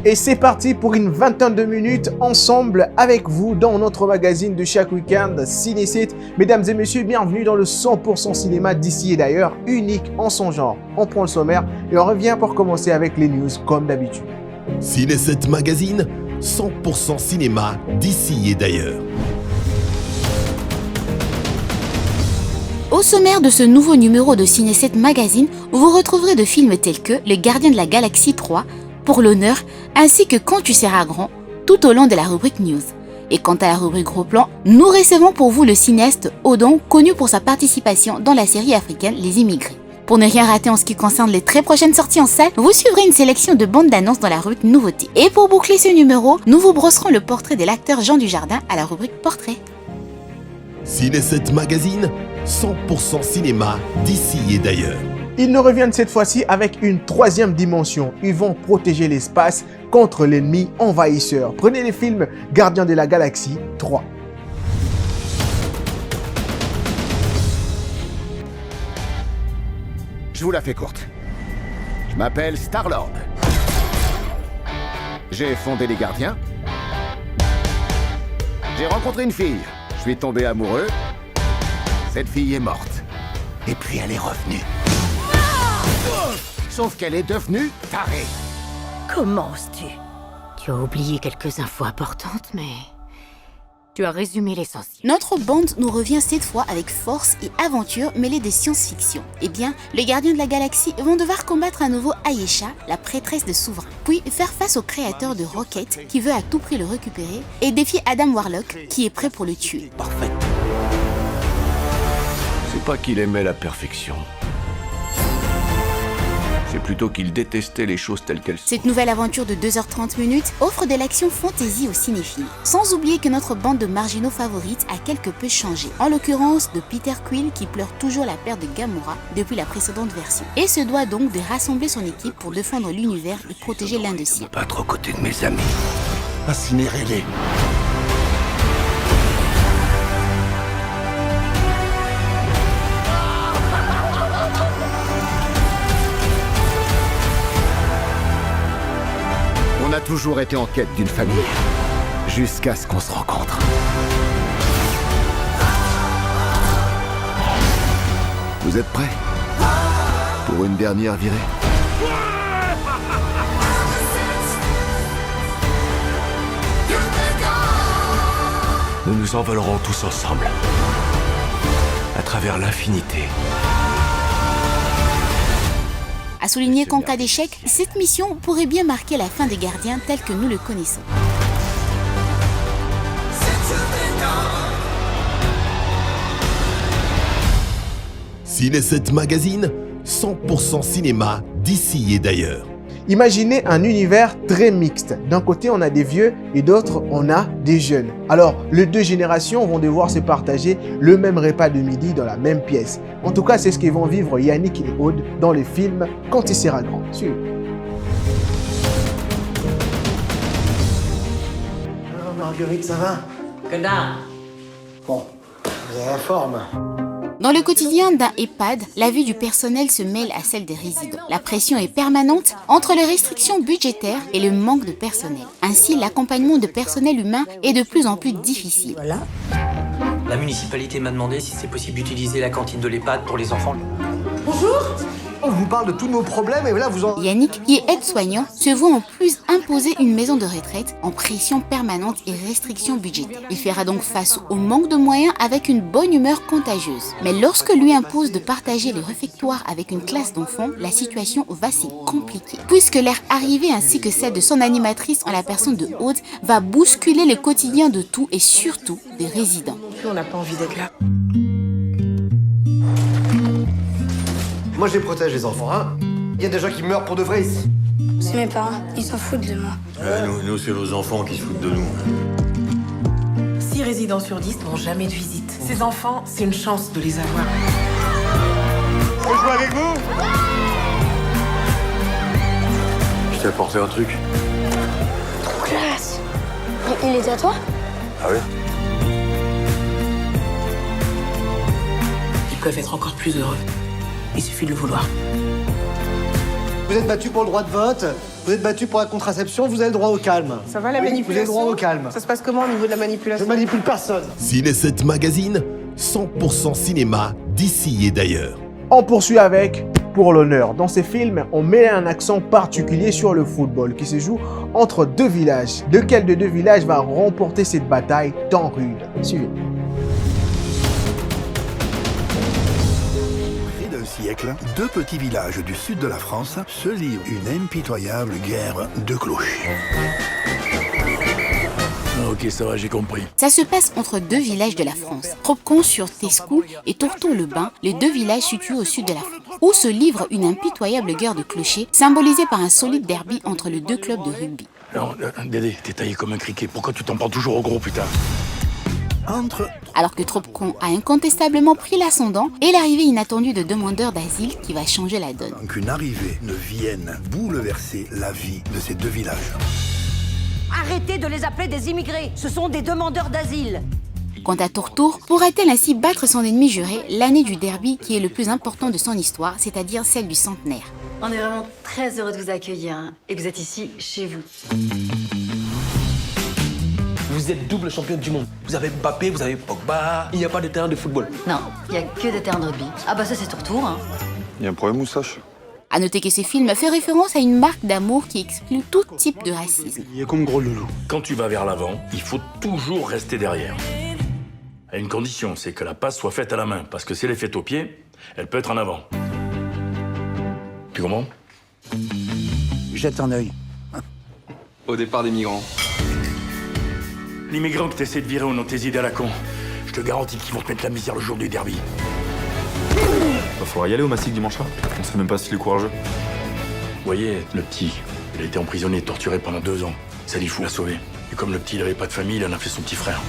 Et c'est parti pour une vingtaine de minutes ensemble avec vous dans notre magazine de chaque week-end Cinécite. Mesdames et messieurs, bienvenue dans le 100% cinéma d'ici et d'ailleurs, unique en son genre. On prend le sommaire et on revient pour commencer avec les news comme d'habitude. Cinécite Magazine, 100% cinéma d'ici et d'ailleurs. Au sommaire de ce nouveau numéro de Cinécite Magazine, vous retrouverez de films tels que Le Gardien de la Galaxie 3, Pour l'honneur, ainsi que Quand tu seras grand, tout au long de la rubrique News. Et quant à la rubrique Gros Plan, nous recevons pour vous le cinéaste Odon, connu pour sa participation dans la série africaine Les Immigrés. Pour ne rien rater en ce qui concerne les très prochaines sorties en salle, vous suivrez une sélection de bandes d'annonces dans la rubrique Nouveautés. Et pour boucler ce numéro, nous vous brosserons le portrait de l'acteur Jean Dujardin à la rubrique Portrait. Cinécite Magazine, 100% cinéma d'ici et d'ailleurs. Ils nous reviennent cette fois-ci avec une troisième dimension. Ils vont protéger l'espace contre l'ennemi envahisseur. Prenez les films Gardien de la Galaxie 3. Je vous la fais courte. Je m'appelle Star-Lord. J'ai fondé les Gardiens. J'ai rencontré une fille. Je suis tombé amoureux. Cette fille est morte. Et puis elle est revenue. Sauf qu'elle est devenue tarée. Comment oses-tu? Tu as oublié quelques infos importantes, mais tu as résumé l'essentiel. Notre bande nous revient cette fois avec force et aventure mêlées de science-fiction. Eh bien, les gardiens de la galaxie vont devoir combattre à nouveau Ayesha, la prêtresse de Souverain, puis faire face au créateur de Rocket qui veut à tout prix le récupérer et défier Adam Warlock qui est prêt pour le tuer. Parfait. C'est pas qu'il aimait la perfection. C'est plutôt qu'il détestait les choses telles qu'elles sont. Cette nouvelle aventure de 2h30 offre de l'action fantasy aux cinéphiles. Sans oublier que notre bande de marginaux favorites a quelque peu changé. En l'occurrence de Peter Quill qui pleure toujours la perte de Gamora depuis la précédente version. Et se doit donc de rassembler son équipe pour défendre l'univers et protéger l'un de siens. Pas trop côté de mes amis. Incinérez-les. On a toujours été en quête d'une famille, jusqu'à ce qu'on se rencontre. Vous êtes prêts pour une dernière virée? Nous nous envolerons tous ensemble. À travers l'infinité. À souligner qu'en cas d'échec, cette mission pourrait bien marquer la fin des gardiens tels que nous le connaissons. Cinécite Magazine, 100% cinéma d'ici et d'ailleurs. Imaginez un univers très mixte. D'un côté, on a des vieux et d'autre, on a des jeunes. Alors, les deux générations vont devoir se partager le même repas de midi dans la même pièce. En tout cas, c'est ce qu'ils vont vivre Yannick et Aude dans les films Quand il sera grand. Suivez. Alors Marguerite, ça va? Connard! Bon, vous avez la forme. Dans le quotidien d'un EHPAD, la vie du personnel se mêle à celle des résidents. La pression est permanente entre les restrictions budgétaires et le manque de personnel. Ainsi, l'accompagnement de personnel humain est de plus en plus difficile. Voilà. La municipalité m'a demandé si c'est possible d'utiliser la cantine de l'EHPAD pour les enfants. On vous parle de tous nos problèmes et là vous en... Yannick, qui est aide-soignant, se voit en plus imposer une maison de retraite en pression permanente et restrictions budgétaires. Il fera donc face au manque de moyens avec une bonne humeur contagieuse. Mais lorsque lui impose de partager le réfectoire avec une classe d'enfants, la situation va s'y compliquer. Puisque leur arrivée ainsi que celle de son animatrice en la personne de Aude va bousculer le quotidien de tout et surtout des résidents. On n'a pas envie d'être là. Moi je les protège les enfants, hein. Il y a des gens qui meurent pour de vrai ici. C'est mes parents, ils s'en foutent de moi. Nous c'est vos enfants qui se foutent de nous. 6 résidents sur 10 n'ont jamais de visite. Ces enfants, c'est une chance de les avoir. Je peux jouer avec vous? Je t'ai apporté un truc. Trop classe. Il est à toi? Ah oui? Ils peuvent être encore plus heureux. Il suffit de le vouloir. Vous êtes battus pour le droit de vote. Vous êtes battu pour la contraception, vous avez le droit au calme. Ça va la Oui, manipulation? vous avez le droit au calme. Ça se passe comment au niveau de la manipulation? Je manipule personne. Ciné 7 Magazine, 100% cinéma d'ici et d'ailleurs. On poursuit avec Pour l'honneur. Dans ces films, on met un accent particulier sur le football qui se joue entre deux villages. Lequel de deux villages va remporter cette bataille tant rude? Suivez. Près d'un siècle, deux petits villages du sud de la France se livrent une impitoyable guerre de cloches. Ok, ça va, j'ai compris. Ça se passe entre deux villages de la France, Tropcon sur Tescou et Tourton-le-Bain, les deux villages situés au sud de la France, où se livre une impitoyable guerre de clochers, symbolisée par un solide derby entre les deux clubs de rugby. Non, Dédé, t'es taillé comme un criquet. Pourquoi tu t'en prends toujours au gros, putain? Alors que Tropcon a incontestablement pris l'ascendant et l'arrivée inattendue de demandeurs d'asile qui va changer la donne. Qu'une arrivée ne vienne bouleverser la vie de ces deux villages. Arrêtez de les appeler des immigrés, ce sont des demandeurs d'asile. Quant à Tourtour, pourra-t-elle ainsi battre son ennemi juré l'année du derby qui est le plus important de son histoire, c'est-à-dire celle du centenaire? On est vraiment très heureux de vous accueillir hein, et que vous êtes ici, chez vous. Vous êtes double championne du monde. Vous avez Mbappé, vous avez Pogba. Il n'y a pas de terrain de football. Non, il n'y a que des terrains de rugby. Ah bah ça c'est Tourtour. Hein. Il y a un problème, Moustache? A noter que ce film fait référence à une marque d'amour qui exclut tout type de racisme. Il est comme gros loulou. Quand tu vas vers l'avant, il faut toujours rester derrière. À une condition, c'est que la passe soit faite à la main. Parce que si elle est faite au pied, elle peut être en avant. Tu comprends? Jette un œil. Au départ des migrants. Les migrants que t'essaies de virer au nom de tes idées à la con, je te garantis qu'ils vont te mettre la misère le jour du derby. Va falloir y aller au Massif dimanche soir. On sait même pas s'il est courageux. Vous voyez, le petit, il a été emprisonné et torturé pendant 2 ans. Ça dit fou, l'a sauvé. Et comme le petit, il avait pas de famille, il en a fait son petit frère.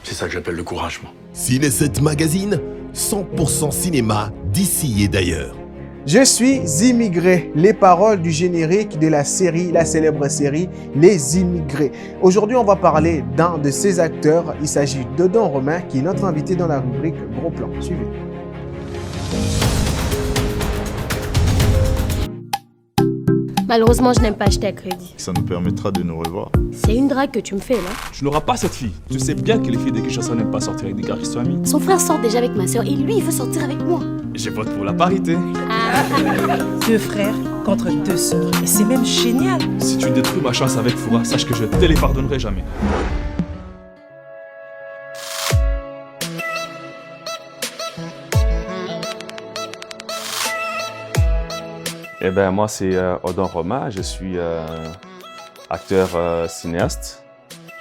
C'est ça que j'appelle le courage, moi. Ciné 7 Magazine, 100% cinéma d'ici et d'ailleurs. Je suis immigré, les paroles du générique de la célèbre série Les Immigrés. Aujourd'hui, on va parler d'un de ces acteurs. Il s'agit de Don Romain, qui est notre invité dans la rubrique Gros Plan. Suivez. Malheureusement, je n'aime pas acheter à crédit. Ça nous permettra de nous revoir. C'est une drague que tu me fais, là. Tu n'auras pas cette fille. Tu sais bien que les filles de Kinshasa n'aiment pas sortir avec des gars qui sont amis. Son frère sort déjà avec ma soeur et lui, il veut sortir avec moi. Je vote pour la parité. Deux frères contre deux sœurs. Et c'est même génial. Si tu détruis ma chance avec Foura, sache que je te les pardonnerai jamais. Eh ben moi c'est Odon Romain, je suis acteur cinéaste,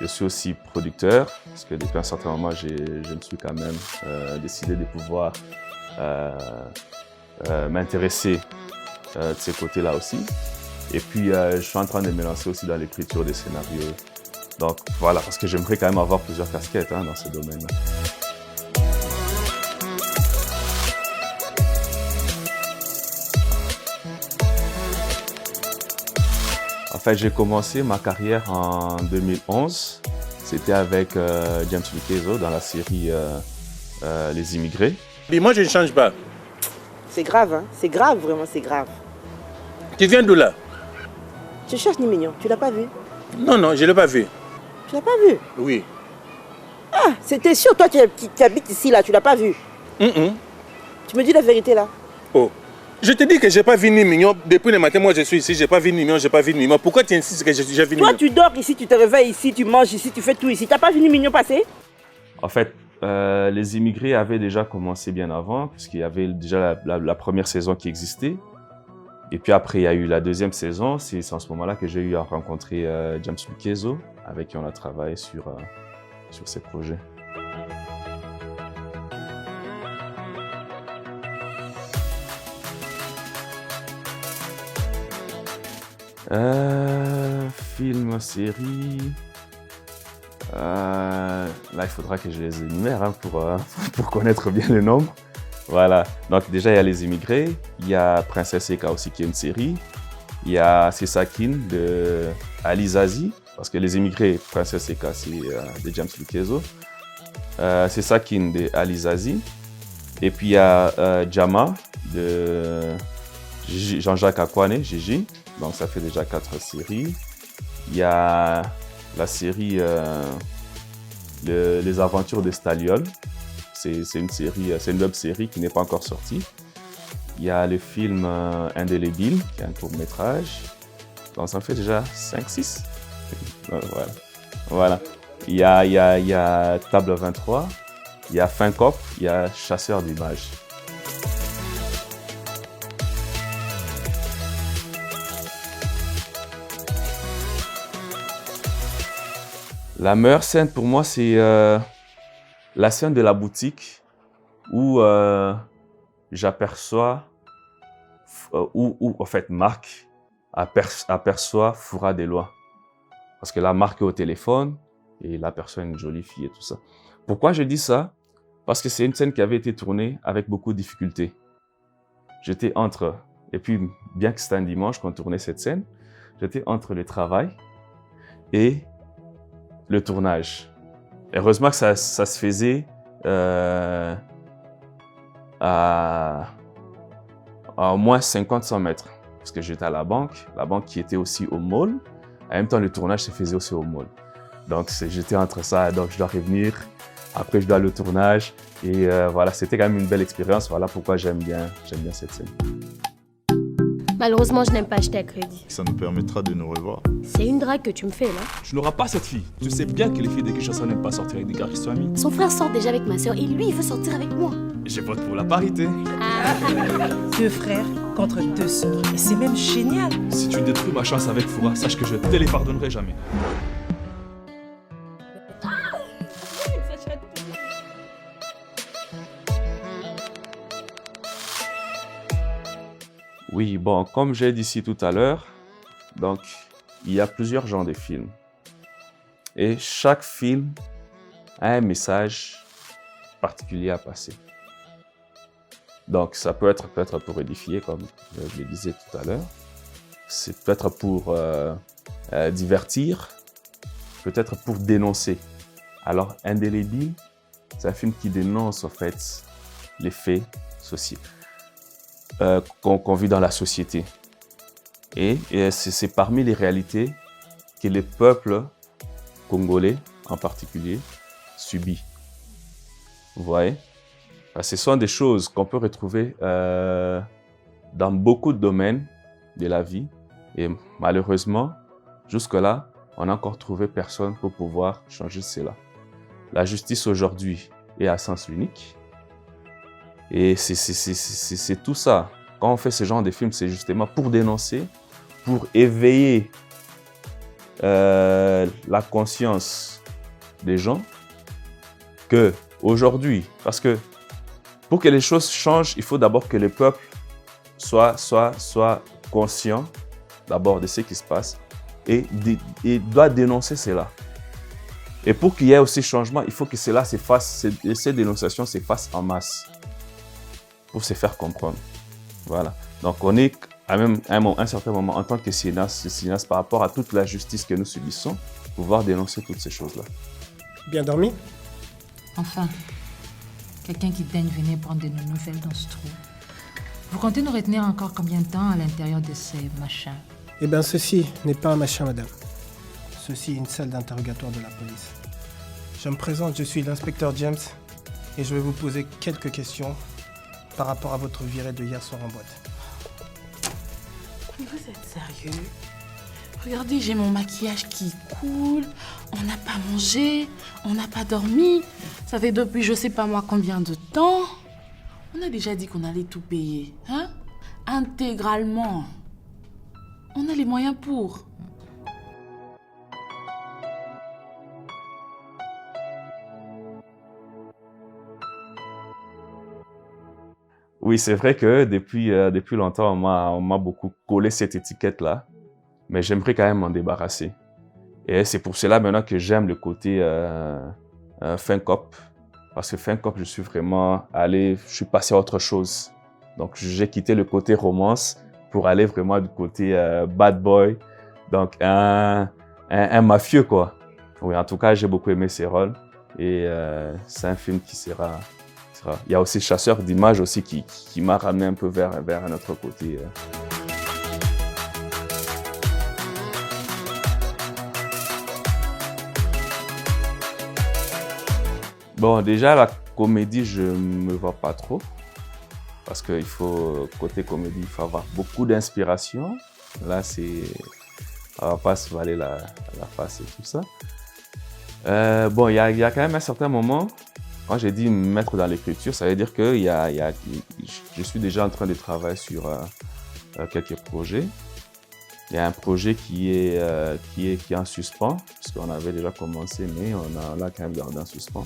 je suis aussi producteur, parce que depuis un certain moment je me suis quand même décidé de pouvoir m'intéresser de ces côtés-là aussi. Et puis je suis en train de me lancer aussi dans l'écriture des scénarios. Donc voilà, parce que j'aimerais quand même avoir plusieurs casquettes dans ce domaine-là. En fait, j'ai commencé ma carrière en 2011. C'était avec James Lukezo dans la série Les Immigrés. Mais moi, je ne change pas. C'est grave, hein? C'est grave, vraiment, c'est grave. Tu viens d'où là? Tu cherches Ni Mignon, tu l'as pas vu? Non, non, je ne l'ai pas vu. Tu l'as pas vu? Oui. Ah, c'était sûr, toi tu habites ici, là, tu l'as pas vu? Tu me dis la vérité, là? Oh. Je te dis que j'ai pas vu Ni Mignon. Depuis le matin, moi je suis ici, j'ai pas vu Ni Mignon, j'ai pas vu Ni Mignon. Pourquoi tu insistes que j'ai vu Ni Mignon? Toi, tu dors ici, tu te réveilles ici, tu manges ici, tu fais tout ici. T'as pas vu Ni Mignon passer? En fait, Les Immigrés avaient déjà commencé bien avant, puisqu'il y avait déjà la première saison qui existait. Et puis après, il y a eu la deuxième saison. C'est en ce moment-là que j'ai eu à rencontrer James Lukezo, avec qui on a travaillé sur ces projets. Film, série. Là, il faudra que je les énumère pour connaître bien le nombre. Voilà. Donc, déjà, il y a Les Immigrés. Il y a Princesse Eka aussi, qui est une série. Il y a Sesakin de Ali Zazie. Parce que Les Immigrés, Princesse Eka, c'est de James Lukezo. Sesakin de Ali Zazie. Et puis, il y a Jama de Jean-Jacques Akwane, Gigi. Donc ça fait déjà 4 séries. Il y a la série Les Aventures de Staliol. C'est une web série qui n'est pas encore sortie. Il y a le film Indélébile, qui est un court-métrage. Donc ça en fait déjà 5-6. Voilà. Il y a Table 23, il y a Fin Cop, il y a Chasseur d'images. La meilleure scène pour moi, c'est la scène de la boutique où j'aperçois, où en fait Marc aperçoit Foura Delois. Parce que là, Marc est au téléphone et il aperçoit une jolie fille et tout ça. Pourquoi je dis ça? Parce que c'est une scène qui avait été tournée avec beaucoup de difficultés. J'étais entre, et puis bien que c'était un dimanche qu'on tournait cette scène, j'étais entre le travail et le tournage. Heureusement que ça se faisait à au moins 50-100 mètres. Parce que j'étais à la banque qui était aussi au mall. En même temps, le tournage se faisait aussi au mall. Donc, j'étais entre ça, donc je dois revenir. Après, je dois aller au tournage. Et voilà, c'était quand même une belle expérience. Voilà pourquoi j'aime bien cette scène. Malheureusement, je n'aime pas acheter à crédit. Ça nous permettra de nous revoir. C'est une drague que tu me fais, là. Tu n'auras pas cette fille. Tu sais bien que les filles de Kinshasa n'aiment pas sortir avec des gars qui sont amis. Son frère sort déjà avec ma soeur et lui, il veut sortir avec moi. Je vote pour la parité. 2 frères contre 2 sœurs. Et c'est même génial. Si tu détruis ma chance avec Foura, sache que je ne te les pardonnerai jamais. Oui, bon, comme j'ai dit ici tout à l'heure, donc il y a plusieurs genres de films. Et chaque film a un message particulier à passer. Donc ça peut être pour édifier, comme je le disais tout à l'heure. C'est peut-être pour divertir, peut-être pour dénoncer. Alors Indélébile, c'est un film qui dénonce en fait les faits sociaux. Qu'on vit dans la société. Et c'est parmi les réalités que le peuple congolais, en particulier, subit. Vous voyez? Ce sont des choses qu'on peut retrouver dans beaucoup de domaines de la vie. Et malheureusement, jusque-là, on n'a encore trouvé personne pour pouvoir changer cela. La justice aujourd'hui est à sens unique. Et c'est tout ça. Quand on fait ce genre de films, c'est justement pour dénoncer, pour éveiller la conscience des gens que aujourd'hui, parce que pour que les choses changent, il faut d'abord que le peuple soit conscient d'abord de ce qui se passe et doit dénoncer cela. Et pour qu'il y ait aussi changement, il faut que cela se fasse, ces dénonciations se fassent en masse pour se faire comprendre. Voilà. Donc on est à un certain moment en tant que cinéaste par rapport à toute la justice que nous subissons, pouvoir dénoncer toutes ces choses-là. Bien dormi? Enfin, quelqu'un qui daigne venir prendre de nos nouvelles dans ce trou. Vous comptez nous retenir encore combien de temps à l'intérieur de ces machins? Eh bien, ceci n'est pas un machin, madame. Ceci est une salle d'interrogatoire de la police. Je me présente, je suis l'inspecteur James et je vais vous poser quelques questions par rapport à votre virée de hier soir en boîte. Vous êtes sérieux? Regardez, j'ai mon maquillage qui coule, on n'a pas mangé, on n'a pas dormi. Ça fait depuis je sais pas moi combien de temps. On a déjà dit qu'on allait tout payer, hein? Intégralement. On a les moyens pour. Oui, c'est vrai que depuis longtemps, on m'a beaucoup collé cette étiquette-là, mais j'aimerais quand même m'en débarrasser. Et c'est pour cela maintenant que j'aime le côté Fin Cop, parce que Fin Cop, je suis passé à autre chose. Donc j'ai quitté le côté romance pour aller vraiment du côté bad boy, donc un mafieux quoi. Oui, en tout cas, j'ai beaucoup aimé ces rôles et c'est un film qui sera... Il y a aussi Chasseur d'images aussi qui m'a ramené un peu vers un autre côté. Bon, déjà, la comédie, je ne me vois pas trop. Parce que côté comédie, il faut avoir beaucoup d'inspiration. Là, ça ne va pas se valer la face et tout ça. Bon, il y a quand même un certain moment, quand j'ai dit me mettre dans l'écriture, ça veut dire que je suis déjà en train de travailler sur quelques projets. Il y a un projet qui est en suspens, puisqu'on avait déjà commencé, mais on l'a quand même gardé en suspens.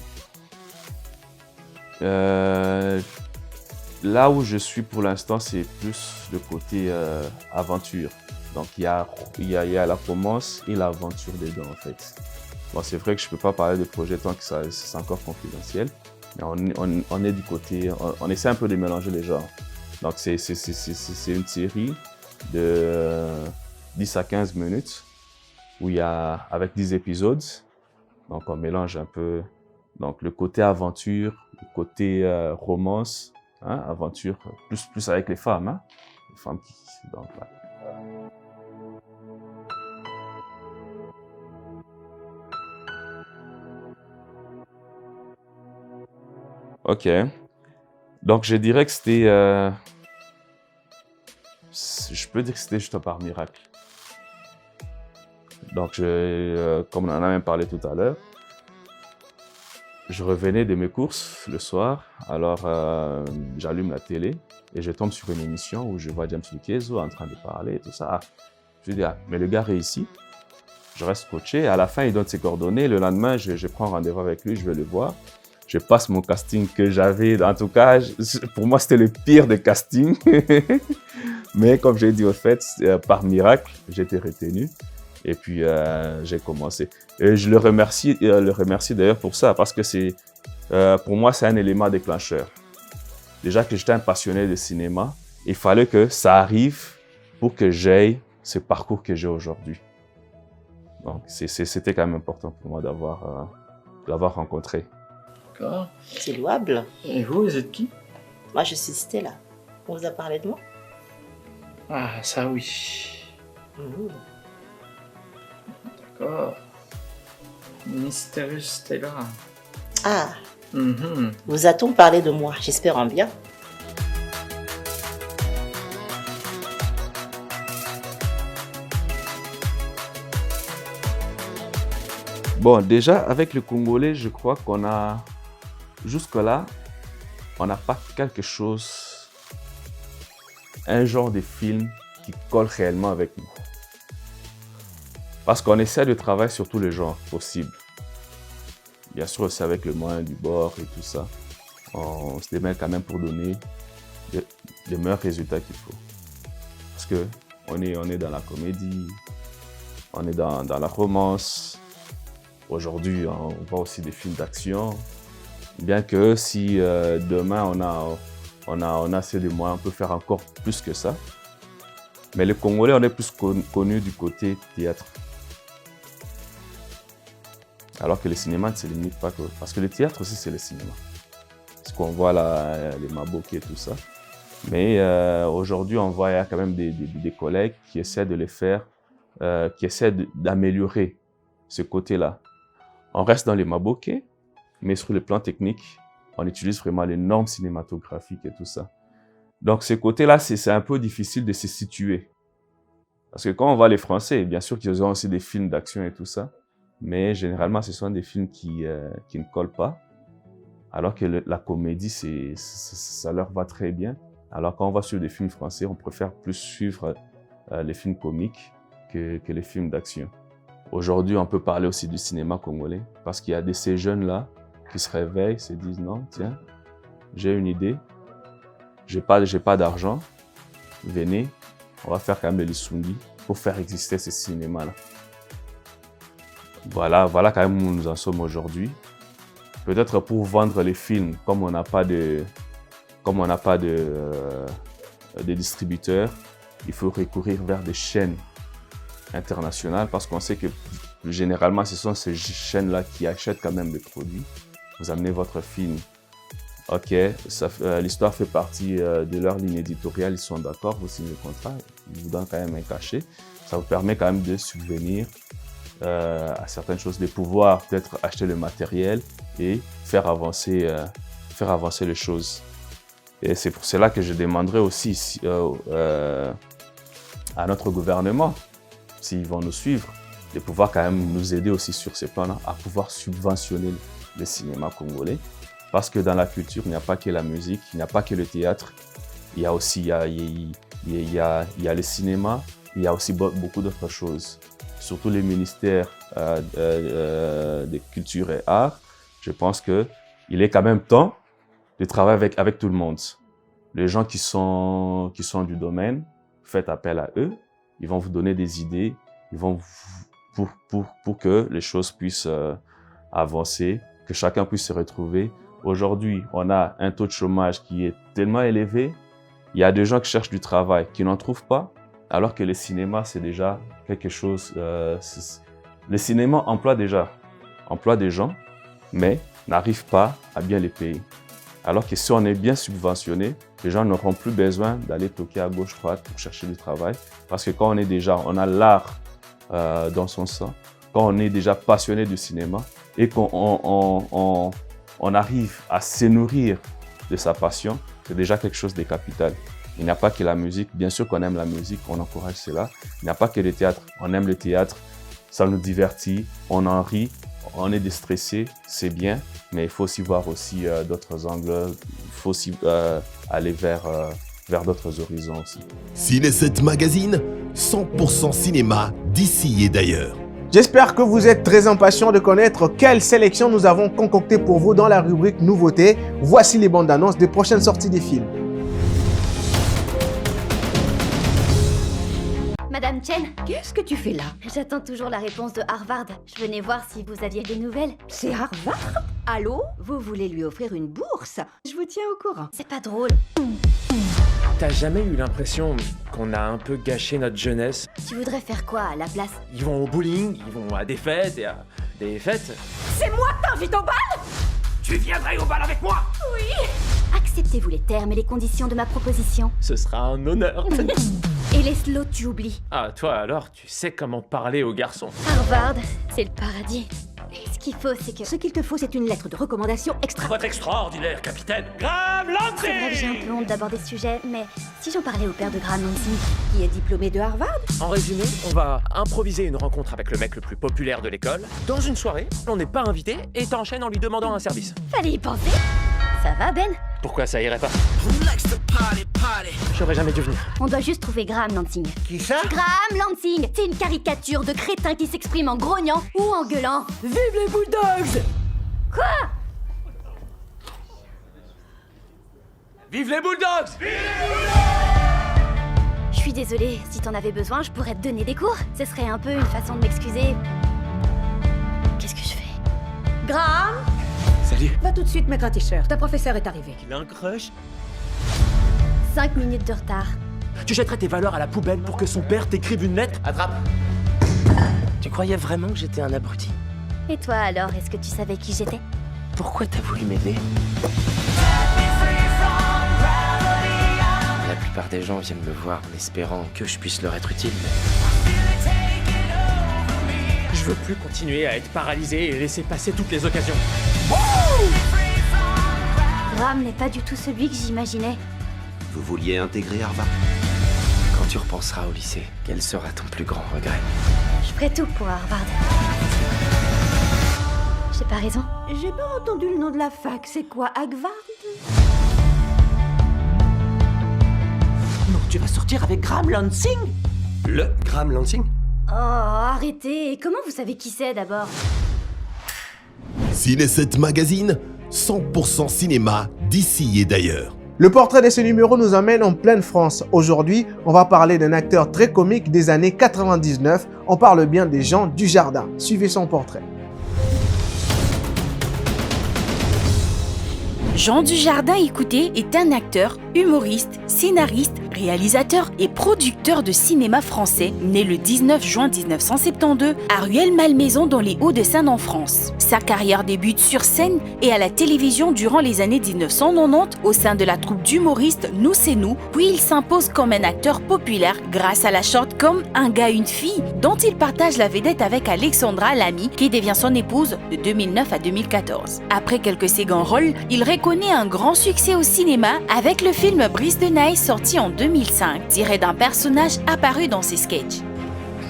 Là où je suis pour l'instant, c'est plus le côté aventure. Donc, il y a la romance et l'aventure dedans, en fait. Bon, c'est vrai que je ne peux pas parler de projet tant que c'est encore confidentiel, mais on est du côté, on essaie un peu de mélanger les genres. Donc, c'est une série de 10 à 15 minutes où il y a, avec 10 épisodes, donc on mélange un peu donc, le côté aventure, le côté romance, hein, aventure, plus avec les femmes, hein, les femmes qui... Donc, là. Ok. Donc, je dirais que c'était... je peux dire que c'était juste par miracle. Donc, comme on en a même parlé tout à l'heure, je revenais de mes courses le soir, alors j'allume la télé et je tombe sur une émission où je vois James Lukezo en train de parler et tout ça. Je dis, mais le gars réussit. Je reste coaché. À la fin, il donne ses coordonnées. Le lendemain, je prends rendez-vous avec lui, je vais le voir. Je passe mon casting que j'avais. En tout cas, pour moi, c'était le pire des castings. Mais comme j'ai dit au fait, par miracle, j'ai été retenu. Et puis, j'ai commencé. Et je le remercie d'ailleurs pour ça, parce que pour moi, c'est un élément déclencheur. Déjà que j'étais un passionné de cinéma, il fallait que ça arrive pour que j'aie ce parcours que j'ai aujourd'hui. Donc, c'était quand même important pour moi d'avoir rencontré. D'accord. C'est louable. Et vous êtes qui? Moi, je suis Stella. On vous a parlé de moi? Ah, ça oui. D'accord. Mystérieuse Stella. Ah. Vous a-t-on parlé de moi? J'espère en bien. Bon, déjà, avec le Congolais, je crois qu'on a... Jusque-là, on n'a pas quelque chose... Un genre de film qui colle réellement avec nous. Parce qu'on essaie de travailler sur tous les genres possibles. Bien sûr, aussi avec le moyen du bord et tout ça. On se démène quand même pour donner les meilleurs résultats qu'il faut. Parce qu'on est dans la comédie, on est dans la romance. Aujourd'hui, on voit aussi des films d'action. Bien que si demain on a assez de moyens, on peut faire encore plus que ça. Mais les Congolais, on est plus connus du côté théâtre. Alors que le cinéma ne se limite pas que... Parce que le théâtre aussi, c'est le cinéma. Parce qu'on voit là, les maboki et tout ça. Mais aujourd'hui, on voit il y a quand même des collègues qui essaient de les faire, qui essaient d'améliorer ce côté-là. On reste dans les maboki, mais sur le plan technique, on utilise vraiment les normes cinématographiques et tout ça. Donc, ce côté-là, c'est un peu difficile de se situer. Parce que quand on voit les Français, bien sûr qu'ils ont aussi des films d'action et tout ça, mais généralement, ce sont des films qui ne collent pas. Alors que la comédie, ça leur va très bien. Alors quand on va suivre des films français, on préfère plus suivre les films comiques que les films d'action. Aujourd'hui, on peut parler aussi du cinéma congolais, parce qu'il y a de ces jeunes-là qui se réveillent, se disent non, tiens, j'ai une idée, j'ai pas d'argent, venez, on va faire quand même les Sungi pour faire exister ce cinéma-là. Voilà quand même où nous en sommes aujourd'hui. Peut-être pour vendre les films, comme on n'a pas de distributeurs, il faut recourir vers des chaînes internationales parce qu'on sait que généralement ce sont ces chaînes-là qui achètent quand même des produits. Vous amenez votre film, ok, l'histoire fait partie de leur ligne éditoriale, ils sont d'accord, vous signez le contrat, ils vous donnent quand même un cachet. Ça vous permet quand même de subvenir à certaines choses, de pouvoir peut-être acheter le matériel et faire avancer les choses. Et c'est pour cela que je demanderai aussi à notre gouvernement, s'ils vont nous suivre, de pouvoir quand même nous aider aussi sur ces plans-là, à pouvoir subventionner le cinéma congolais. Parce que dans la culture, il n'y a pas que la musique, il n'y a pas que le théâtre, il y a aussi il y a le cinéma, il y a aussi beaucoup d'autres choses. Surtout les ministères de culture et art, je pense qu'il est quand même temps de travailler avec tout le monde. Les gens qui sont du domaine, faites appel à eux, ils vont vous donner des idées, ils vont pour que les choses puissent avancer, que chacun puisse se retrouver. Aujourd'hui, on a un taux de chômage qui est tellement élevé, il y a des gens qui cherchent du travail, qui n'en trouvent pas, alors que le cinéma, c'est déjà quelque chose... le cinéma emploie des gens, mais n'arrive pas à bien les payer. Alors que si on est bien subventionné, les gens n'auront plus besoin d'aller toquer à gauche, droite pour chercher du travail. Parce que quand on a l'art dans son sang, quand on est déjà passionné du cinéma et qu'on arrive à se nourrir de sa passion, c'est déjà quelque chose de capital. Il n'y a pas que la musique, bien sûr qu'on aime la musique, on encourage cela. Il n'y a pas que le théâtre, on aime le théâtre, ça nous divertit, on en rit, on est déstressé, c'est bien, mais il faut aussi voir aussi d'autres angles, il faut aussi aller vers d'autres horizons aussi. Ciné7 Magazine, 100% cinéma d'ici et d'ailleurs. J'espère que vous êtes très impatients de connaître quelle sélection nous avons concoctée pour vous dans la rubrique Nouveautés. Voici les bandes annonces des prochaines sorties des films. Madame Chen, Qu'est-ce que tu fais là? j'attends toujours la réponse de Harvard. Je venais voir si vous aviez des nouvelles. C'est Harvard? Allô? Vous voulez lui offrir une bourse? Je vous tiens au courant. C'est pas drôle. T'as jamais eu l'impression qu'on a un peu gâché notre jeunesse? Tu voudrais faire quoi à la place? Ils vont au bowling, ils vont à des fêtes et à des fêtes. C'est moi que t'invites au bal? Tu viendrais au bal avec moi? Oui. Acceptez-vous les termes et les conditions de ma proposition? Ce sera un honneur. Et les slots, tu oublies. Ah, toi alors, tu sais comment parler aux garçons. Harvard, c'est le paradis. Ce qu'il faut, c'est que... Ce qu'il te faut, c'est une lettre de recommandation extra. Votre extraordinaire capitaine, Graham Lansing! C'est vrai que j'ai un peu honte d'aborder ce sujet, mais si j'en parlais au père de Graham Lansing, Qui est diplômé de Harvard? En résumé, on va improviser une rencontre avec le mec le plus populaire de l'école. Dans une soirée, on n'est pas invité et t'enchaînes en lui demandant un service. fallait y penser. Ça va, Ben? Pourquoi ça irait pas? J'aurais jamais dû venir. On doit juste trouver Graham Lansing. Qui ça? Graham Lansing! C'est une caricature de crétin qui s'exprime en grognant ou en gueulant. Vive les Bulldogs! Quoi? Vive les Bulldogs! Je suis désolée, si t'en avais besoin, je pourrais te donner des cours. Ce serait un peu une façon de m'excuser. Qu'est-ce que je fais? Graham, Salut. va tout de suite mettre un t-shirt. Ta professeure est arrivée. Il a un crush? 5 minutes de retard. Tu jetterais tes valeurs à la poubelle pour que son père t'écrive une lettre? Attrape! Tu croyais vraiment que j'étais un abruti? Et toi alors, est-ce que tu savais qui j'étais? Pourquoi t'as voulu m'aider? La plupart des gens viennent me voir en espérant que je puisse leur être utile. Je veux plus continuer à être paralysé et laisser passer toutes les occasions. Graham n'est pas du tout celui que j'imaginais. Vous vouliez intégrer Harvard? Quand tu repenseras au lycée, quel sera ton plus grand regret? Je ferai tout pour Harvard. J'ai pas raison? J'ai pas entendu le nom de la fac. C'est quoi, Harvard? Non, tu vas sortir avec Graham Lansing? Le Graham Lansing? Oh, arrêtez. Comment vous savez qui c'est d'abord? Ciné7 Magazine, 100% cinéma d'ici et d'ailleurs. Le portrait de ce numéro nous emmène en pleine France. Aujourd'hui, on va parler d'un acteur très comique des années 99. On parle bien des Jean Dujardin. Suivez son portrait. Jean Dujardin, écoutez, est un acteur, humoriste, scénariste, réalisateur et producteur de cinéma français, né le 19 juin 1972 à Rueil-Malmaison dans les Hauts-de-Seine en France. Sa carrière débute sur scène et à la télévision durant les années 1990 au sein de la troupe d'humoristes Nous c'est nous, puis il s'impose comme un acteur populaire grâce à la short comme Un gars, une fille, dont il partage la vedette avec Alexandra Lamy, qui devient son épouse de 2009 à 2014. Après quelques seconds rôles, il reconnaît un grand succès au cinéma avec le film Brise de Neige sorti en 2005, tiré d'un personnage apparu dans ses sketchs.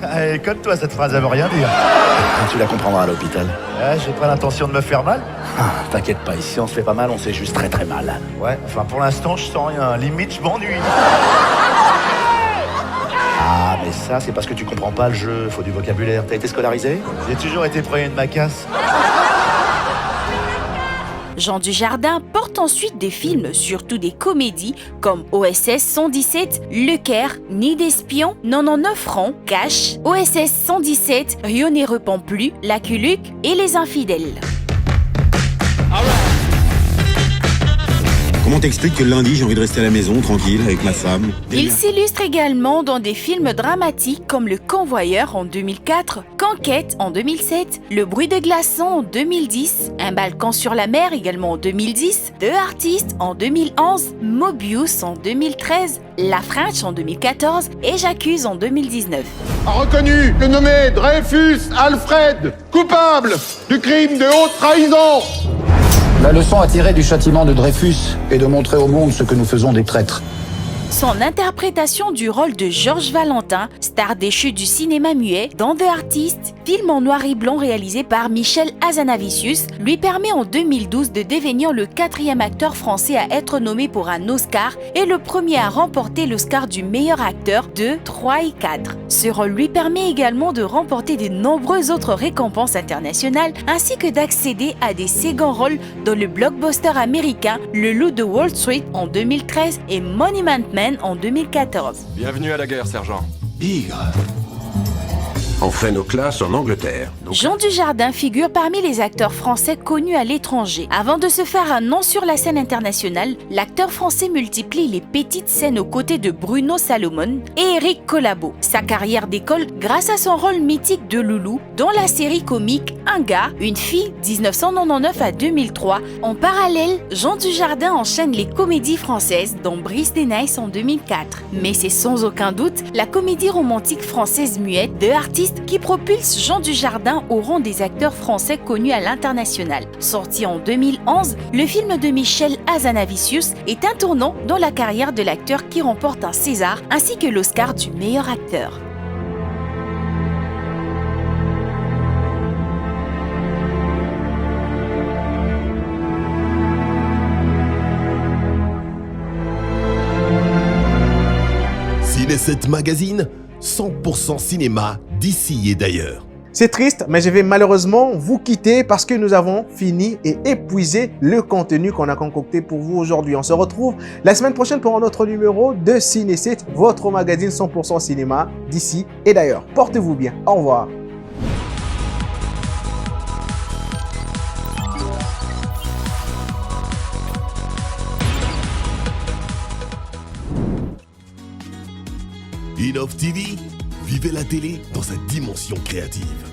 Allez, code-toi, cette phrase, elle veut rien dire. Tu la comprendras à l'hôpital. J'ai pas l'intention de me faire mal. T'inquiète pas, ici on se fait pas mal, on se fait juste très très mal. Ouais, enfin pour l'instant je sens rien, limite je m'ennuie. Ah, mais ça c'est parce que tu comprends pas le jeu, faut du vocabulaire. T'as été scolarisé? J'ai toujours été premier de ma casse. Jean Dujardin porte ensuite des films, surtout des comédies, comme OSS 117, Le Caire, Nid d'espion, 99 francs, Cash, OSS 117, Rio ne répond plus, La Culuque et Les Infidèles. Comment t'expliques que le lundi, j'ai envie de rester à la maison, tranquille, avec ma femme? Il s'illustre également dans des films dramatiques comme Le Convoyeur en 2004, Conquête en 2007, Le Bruit de glaçons en 2010, Un balcon sur la mer également en 2010, Deux artistes en 2011, Mobius en 2013, La French en 2014 et J'accuse en 2019. A reconnu le nommé Dreyfus Alfred, coupable du crime de haute trahison. La leçon à tirer du châtiment de Dreyfus est de montrer au monde ce que nous faisons des traîtres. Son interprétation du rôle de Georges Valentin, star déchu du cinéma muet, dans The Artist, film en noir et blanc réalisé par Michel Hazanavicius, lui permet en 2012 de devenir le 4e acteur français à être nommé pour un Oscar et le premier à remporter l'Oscar du meilleur acteur 2, 3 et 4. Ce rôle lui permet également de remporter de nombreuses autres récompenses internationales ainsi que d'accéder à des seconds rôles dans le blockbuster américain Le Loup de Wall Street en 2013 et Monument Man en 2014. Bienvenue à la guerre, sergent. Bigre. On fait nos classes en Angleterre. Jean Dujardin figure parmi les acteurs français connus à l'étranger. Avant de se faire un nom sur la scène internationale, l'acteur français multiplie les petites scènes aux côtés de Bruno Salomon et Éric Collabo. Sa carrière décolle grâce à son rôle mythique de Loulou dans la série comique Un gars, une fille 1999 à 2003. En parallèle, Jean Dujardin enchaîne les comédies françaises dont Brise de Neige en 2004. Mais c'est sans aucun doute la comédie romantique française muette The Artist qui propulse Jean Dujardin au rang des acteurs français connus à l'international. Sorti en 2011, le film de Michel Hazanavicius est un tournant dans la carrière de l'acteur qui remporte un César ainsi que l'Oscar du meilleur acteur. Ciné 7 Magazine, 100% cinéma d'ici et d'ailleurs. C'est triste, mais je vais malheureusement vous quitter parce que nous avons fini et épuisé le contenu qu'on a concocté pour vous aujourd'hui. On se retrouve la semaine prochaine pour un autre numéro de Ciné 7, votre magazine 100% cinéma d'ici et d'ailleurs. Portez-vous bien. Au revoir. Innov TV, vivez la télé dans sa dimension créative.